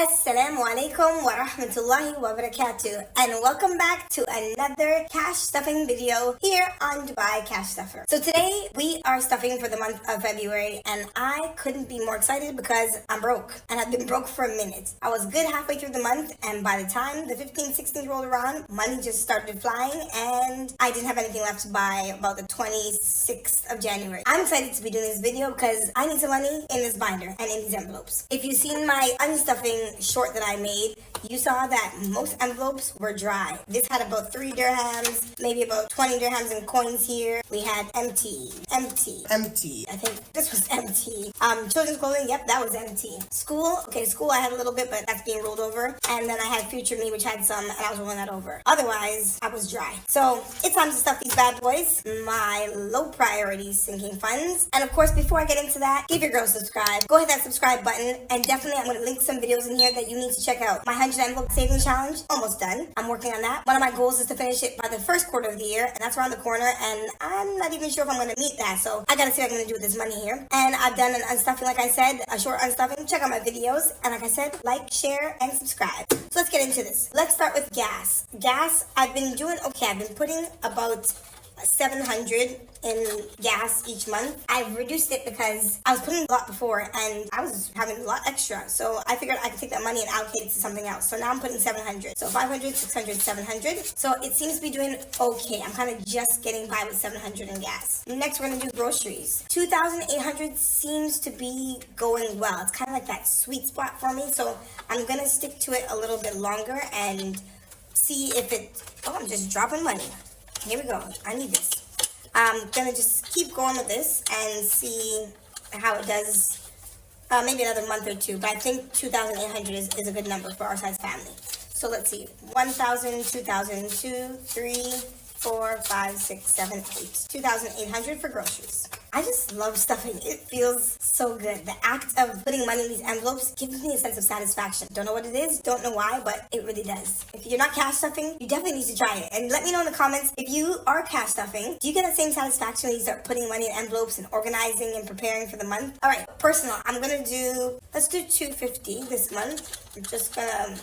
Assalamu alaikum wa rahmatullahi wa barakatuh, and welcome back to another cash stuffing video here on Dubai Cash Stuffer. So today we are stuffing for the month of February, and I couldn't be more excited because I'm broke and I've been broke for a minute. I was good halfway through the month, and by the time the 15th, 16th rolled around, money just started flying and I didn't have anything left to buy about the 26th of January. I'm excited to be doing this video because I need some money in this binder and in these envelopes. If you've seen my unstuffing short that I made, you saw that most envelopes were dry. This had about 3 dirhams, maybe about 20 dirhams in coins here. We had empty. I think this was empty. Children's clothing, yep, that was empty. School I had a little bit, but that's being rolled over. And then I had Future Me, which had some, and I was rolling that over. Otherwise, I was dry. So it's time to stuff these bad boys. My low priority sinking funds. And of course, before I get into that, give your girl a subscribe. Go hit that subscribe button, and definitely I'm going to link some videos in here that you need to check out. My 100 envelope saving challenge, almost done. I'm working on that. One of my goals is to finish it by the first quarter of the year, and that's around the corner, and I'm not even sure if I'm going to meet that, so I gotta see what I'm going to do with this money here. And I've done an unstuffing, like I said, a short unstuffing. Check out my videos, and like I said, like, share, and subscribe. So let's get into this. Let's start with gas. Gas, I've been doing okay. I've been putting about 700 in gas each month. I've reduced it because I was putting a lot before and I was having a lot extra, so I figured I could take that money and allocate it to something else. So now I'm putting 700, so 500, 600, 700. So it seems to be doing okay. I'm kind of just getting by with 700 in gas. Next, we're gonna do groceries. 2,800 seems to be going well. It's kind of like that sweet spot for me, so I'm gonna stick to it a little bit longer and see if it. Oh, I'm just dropping money. Here we go. I need this. I'm gonna just keep going with this and see how it does. Maybe another month or two, but I think 2,800 is a good number for our size family. So let's see. 1,000, 2,000, 2, 3, 4, 5, 6, 7, 8. 2,800 for groceries. I just love stuffing. It feels so good. The act of putting money in these envelopes gives me a sense of satisfaction. Don't know what it is, don't know why, but it really does. If you're not cash stuffing, you definitely need to try it. And let me know in the comments, if you are cash stuffing, do you get the same satisfaction when you start putting money in envelopes and organizing and preparing for the month? All right, personal, let's do 250 this month. I'm just gonna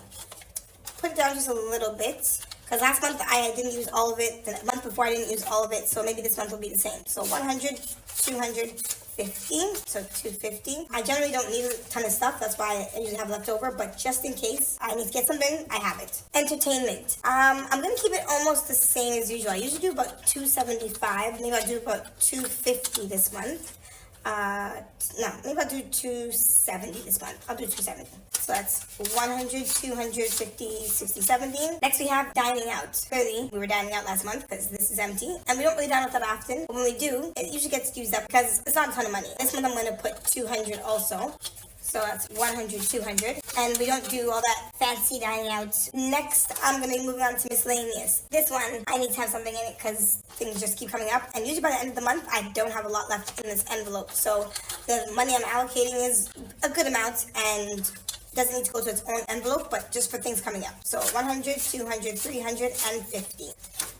put it down just a little bit. Because last month I didn't use all of it, the month before I didn't use all of it, so maybe this month will be the same. So 100, 250, so 250. I generally don't need a ton of stuff, that's why I usually have leftover, but just in case I need to get something, I have it. Entertainment. I'm going to keep it almost the same as usual. I usually do about 275, maybe I'll do about 250 this month. No, maybe I'll do 270 this month. I'll do 270. So that's 100, 250, 60, 70. Next we have dining out. Clearly, we were dining out last month because this is empty. And we don't really dine out that often. But when we do, it usually gets used up because it's not a ton of money. This month I'm going to put 200 also. So that's 100, 200. And we don't do all that fancy dining out. Next, I'm going to be moving on to miscellaneous. This one, I need to have something in it because things just keep coming up. And usually by the end of the month, I don't have a lot left in this envelope. So the money I'm allocating is a good amount and doesn't need to go to its own envelope, but just for things coming up. So 100, 200, 350.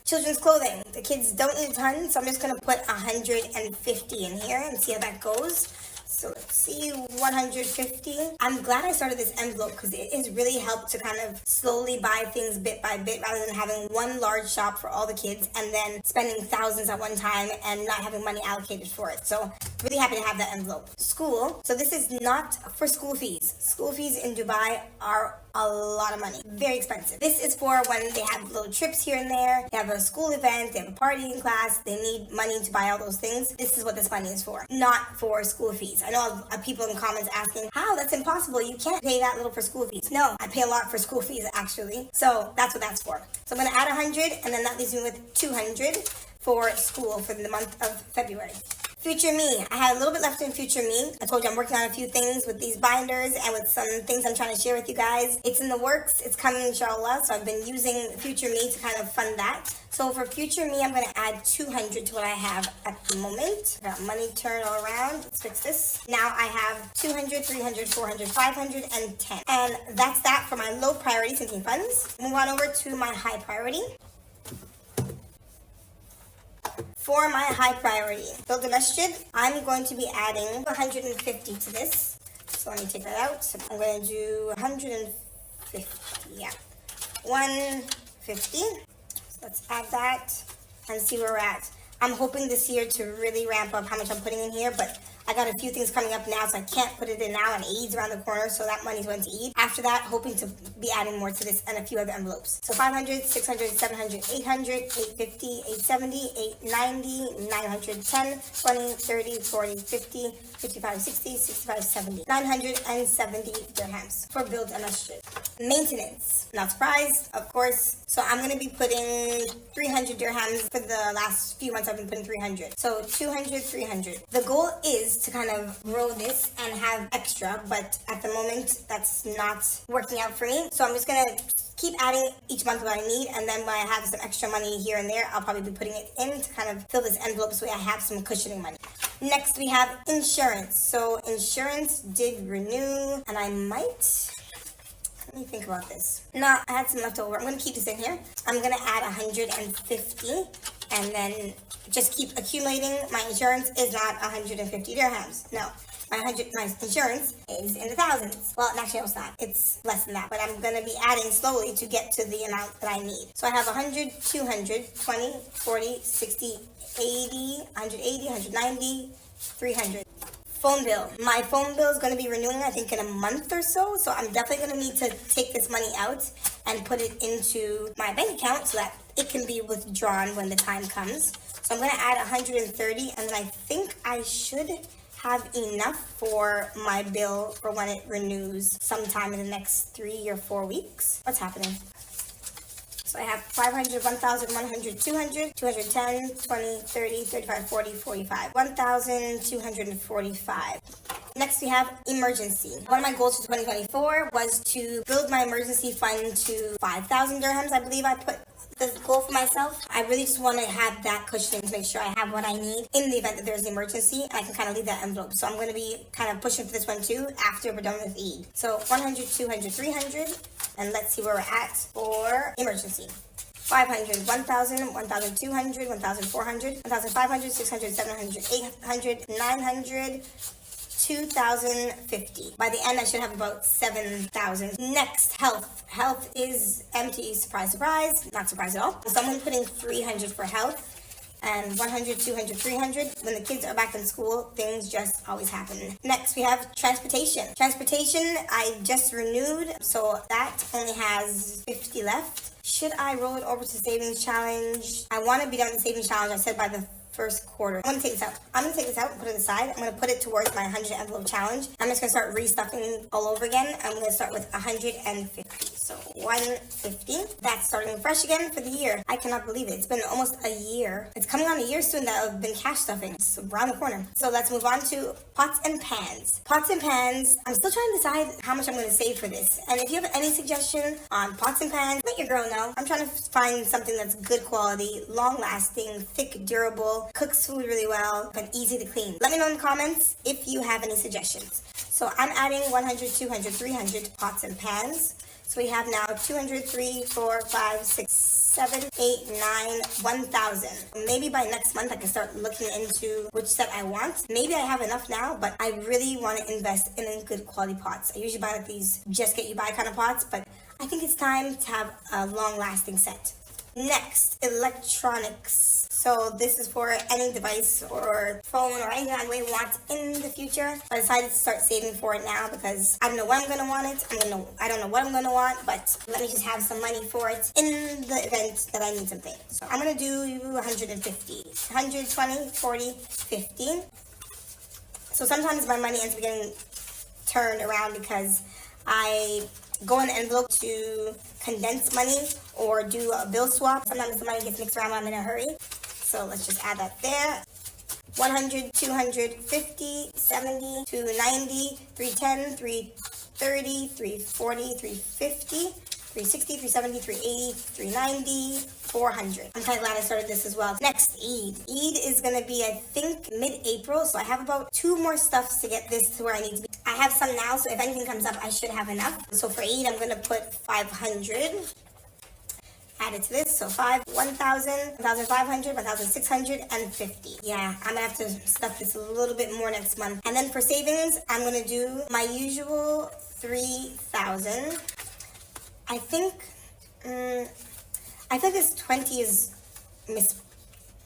Children's clothing. The kids don't need a ton, so I'm just going to put 150 in here and see how that goes. So let's see, 150. I'm glad I started this envelope because it has really helped to kind of slowly buy things bit by bit rather than having one large shop for all the kids and then spending thousands at one time and not having money allocated for it. So really happy to have that envelope. School. So this is not for school fees. School fees in Dubai are a lot of money. Very expensive. This is for when they have little trips here and there, they have a school event, they have a party in class, they need money to buy all those things. This is what this money is for, not for school fees. I know people in the comments asking, how? That's impossible. You can't pay that little for school fees. No, I pay a lot for school fees actually. So that's what that's for. So I'm going to add 100 and then that leaves me with 200 for school for the month of February. Future Me. I had a little bit left in Future Me. I told you I'm working on a few things with these binders and with some things I'm trying to share with you guys. It's in the works. It's coming, inshallah. So I've been using Future Me to kind of fund that. So for Future Me, I'm going to add 200 to what I have at the moment. Got money turned all around. Let's fix this. Now I have 200, 300, 400, 500, and 10. And that's that for my low priority sinking funds. Move on over to my high priority. For my high priority, build a masjid, I'm going to be adding 150 to this. So let me take that out. So I'm going to do 150. Yeah, 150. So let's add that and see where we're at. I'm hoping this year to really ramp up how much I'm putting in here, but I got a few things coming up now, so I can't put it in now, and Eid's around the corner, so that money's going to Eid. After that, hoping to be adding more to this and a few other envelopes. So 500, 600, 700, 800, 850, 870, 890, 910, 20, 30, 40, 50, 55, 60, 65, 70. 970 dirhams for build and masjid. Maintenance. Not surprised, of course. So I'm going to be putting 300 dirhams for the last few months. I've been putting 300. So 200, 300. The goal is to kind of grow this and have extra, but at the moment that's not working out for me. So I'm just going to keep adding each month what I need, and then when I have some extra money here and there, I'll probably be putting it in to kind of fill this envelope so I have some cushioning money. Next we have insurance. So insurance did renew, and I might... Let me think about this. No, I had some left over. I'm going to keep this in here. I'm going to add 150 and then just keep accumulating. My insurance is not 150 dirhams. No. My insurance is in the thousands. Well, actually, it's not. It's less than that. But I'm going to be adding slowly to get to the amount that I need. So I have 100, 200, 20, 40, 60, 80, 180, 190, 300. Phone bill. My phone bill is going to be renewing, I think, in a month or so. So I'm definitely going to need to take this money out and put it into my bank account so that it can be withdrawn when the time comes. So I'm going to add 130, and then I think I should have enough for my bill for when it renews sometime in the next 3 or 4 weeks. What's happening? So I have 500, 1,000, 100, 200, 210, 20, 30, 35, 40, 45. 1,245. Next we have emergency. One of my goals for 2024 was to build my emergency fund to 5,000 dirhams. I believe I put the goal for myself. I really just want to have that cushioning to make sure I have what I need in the event that there's an emergency. I can kind of leave that envelope. So I'm going to be kind of pushing for this one too after we're done with Eid. So 100, 200, 300. And let's see where we're at for emergency. 500, 1,000, 1,200, 1,400, 1,500, 600, 700, 800, 900, 2,050. By the end, I should have about 7,000. Next, health. Health is empty. Surprise, surprise. Not surprised at all. So I'm putting 300 for health. And 100, 200, 300. When the kids are back in school, things just always happen. Next, we have transportation. Transportation, I just renewed, so that only has 50 left. Should I roll it over to savings challenge? I want to be done with the savings challenge, I said, by the first quarter. I'm going to take this out. I'm going to take this out and put it aside. I'm going to put it towards my 100 envelope challenge. I'm just going to start restuffing all over again. I'm going to start with 150. So 150. That's starting fresh again for the year. I cannot believe it. It's been almost a year. It's coming on a year soon that I've been cash stuffing. It's around the corner. So let's move on to pots and pans. Pots and pans. I'm still trying to decide how much I'm going to save for this. And if you have any suggestion on pots and pans, let your girl know. I'm trying to find something that's good quality, long lasting, thick, durable, cooks food really well, but easy to clean. Let me know in the comments if you have any suggestions. So I'm adding 100, 200, 300 to pots and pans. So we have now 200, 3, 4, 5, 6, 7, 8, 9, 1,000. Maybe by next month I can start looking into which set I want. Maybe I have enough now, but I really want to invest in good quality pots. I usually buy like these just get you by kind of pots, but I think it's time to have a long lasting set. Next, electronics. So this is for any device or phone or anything I may want in the future. I decided to start saving for it now because I don't know when I'm going to want it. I don't know what I'm going to want, but let me just have some money for it in the event that I need something. So I'm going to do 150, 120, 40, 50. So sometimes my money ends up getting turned around because I go in the envelope to condense money or do a bill swap. Sometimes the money gets mixed around when I'm in a hurry. So let's just add that there. 100, 200, 50, 70, 290, 310, 330, 340, 350, 360, 370, 380, 390, 400. I'm kind of glad I started this as well. Next, Eid. Eid is going to be, I think, mid-April. So I have about 2 more stuffs to get this to where I need to be. I have some now, so if anything comes up, I should have enough. So for Eid, I'm going to put 500. add it to this. So 5, 1,000, 1,500, 1,650. Yeah, I'm gonna have to stuff this a little bit more next month. And then for savings, I'm gonna do my usual 3,000. I think this 20 is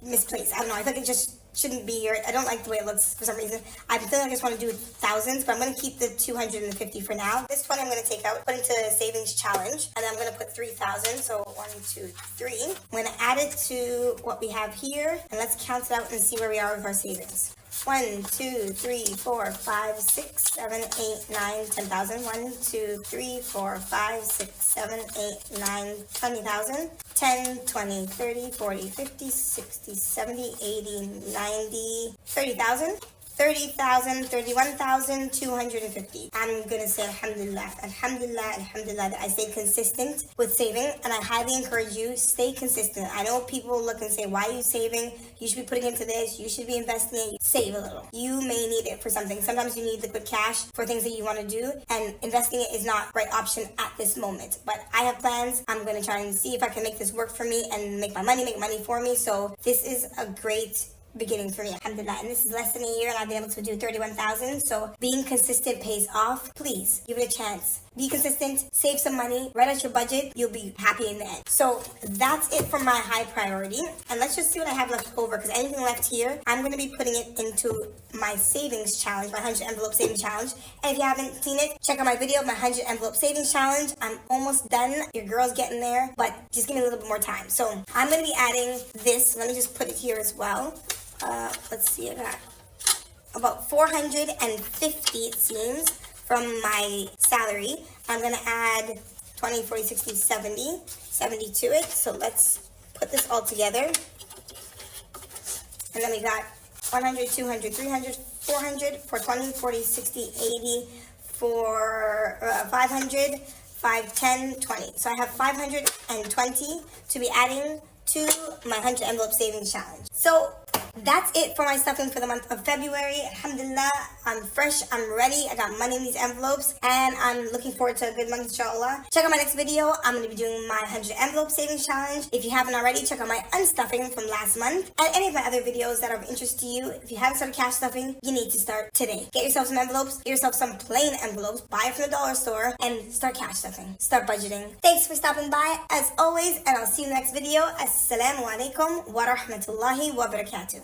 misplaced. I don't know. I think it just shouldn't be here. I don't like the way it looks for some reason. I feel like I just want to do thousands, but I'm going to keep the 250 for now. This 20 I'm going to take out, put into savings challenge, and then I'm going to put 3,000. So 1, 2, 3. I'm going to add it to what we have here, and let's count it out and see where we are with our savings. 1, 2, 3, 4, 5, 6, 7, 8, 9, 10,000. 1, 2, 3, 4, 5, 6, 7, 8, 9, 20,000. 10, 20, 30, 40, 50, 60, 70, 80, 90, 30,000. 30,000, 31,250. I'm gonna say alhamdulillah, alhamdulillah, alhamdulillah that I stayed consistent with saving, and I highly encourage you, stay consistent. I know people look and say, why are you saving? You should be putting into this, you should be investing it. Save a little. You may need it for something. Sometimes you need liquid cash for things that you want to do, and investing it is not the right option at this moment. But I have plans. I'm gonna try and see if I can make this work for me and make money for me. So this is a great beginning for me, alhamdulillah. And this is less than a year and I've been able to do 31,000. So being consistent pays off. Please give it a chance. Be consistent, save some money, write out your budget, you'll be happy in the end. So that's it for my high priority. And let's just see what I have left over, because anything left here, I'm going to be putting it into my savings challenge, my 100 envelope savings challenge. And if you haven't seen it, check out my video, my 100 envelope savings challenge. I'm almost done. Your girl's getting there, but just give me a little bit more time. So I'm going to be adding this. Let me just put it here as well. Let's see, I got about 450, it seems, from my salary. I'm going to add 20, 40, 60, 70 to it. So let's put this all together. And then we got 100, 200, 300, 400, 420, 40, 60, 80, for 500, 5, 10, 20. So I have 520 to be adding to my 100 envelope savings challenge. So that's it for my stuffing for the month of February. Alhamdulillah, I'm fresh, I'm ready, I got money in these envelopes, and I'm looking forward to a good month, inshallah. Check out my next video. I'm going to be doing my 100 envelope savings challenge. If you haven't already, check out my unstuffing from last month, and any of my other videos that are of interest to you. If you haven't started cash stuffing, you need to start today. Get yourself some envelopes, get yourself some plain envelopes, buy it from the dollar store, and start cash stuffing. Start budgeting. Thanks for stopping by, as always, and I'll see you in the next video. Assalamu alaikum wa rahmatullahi wa barakatuh.